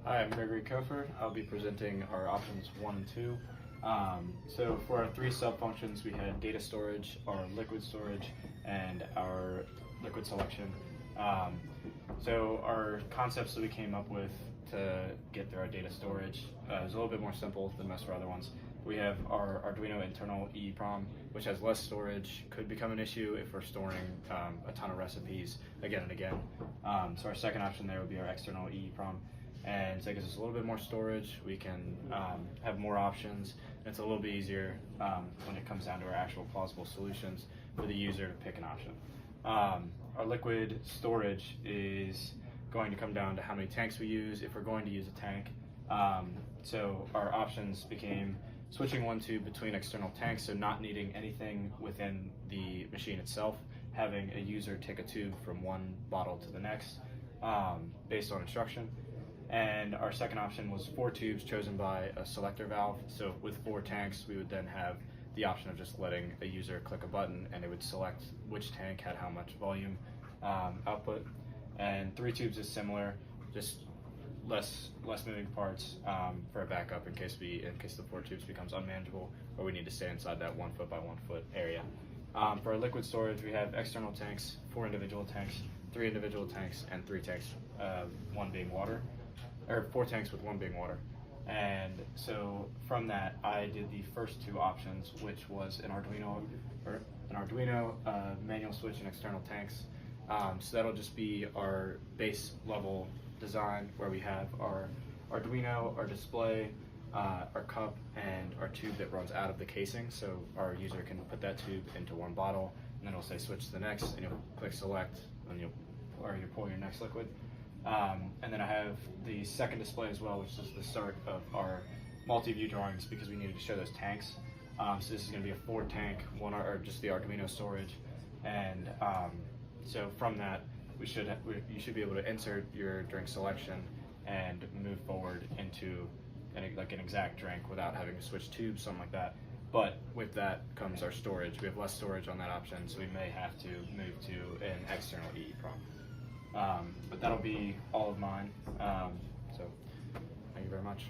Hi, I'm Gregory Cofer. I'll be presenting our options 1 and 2. So for our three sub-functions, we had data storage, our liquid storage, and our liquid selection. So our concepts that we came up with to get through our data storage is a little bit more simple than most of our other ones. We have our Arduino internal EEPROM, which has less storage, could become an issue if we're storing a ton of recipes again and again. So our second option there would be our external EEPROM. And so it gives us a little bit more storage. We can have more options. It's a little bit easier when it comes down to our actual plausible solutions for the user to pick an option. Our liquid storage is going to come down to how many tanks we use, if we're going to use a tank. So our options became switching one tube between external tanks, so not needing anything within the machine itself, having a user take a tube from one bottle to the next based on instruction. And our second option was 4 tubes chosen by a selector valve. So with 4 tanks, we would then have the option of just letting a user click a button and it would select which tank had how much volume output. And 3 tubes is similar, just less moving parts for a backup in case the 4 tubes becomes unmanageable or we need to stay inside that 1 foot by 1 foot area. For our liquid storage, we have external tanks, 4 individual tanks, 3 individual tanks, and 3 tanks, 1 being water. Or 4 tanks with 1 being water. And so from that, I did the first 2 options, which was an Arduino manual switch and external tanks. So that'll just be our base level design where we have our Arduino, our display, our cup, and our tube that runs out of the casing. So our user can put that tube into one bottle, and then it'll say switch to the next, and you'll click select, and you'll pull your next liquid. And then I have the second display as well, which is the start of our multi-view drawings because we needed to show those tanks. So this is going to be a 4 tank, or just the Arduino storage. And so from that, you should be able to insert your drink selection and move forward into an exact drink without having to switch tubes, something like that. But with that comes our storage. We have less storage on that option, so we may have to move to an external EEPROM. But that'll be all of mine. So thank you very much.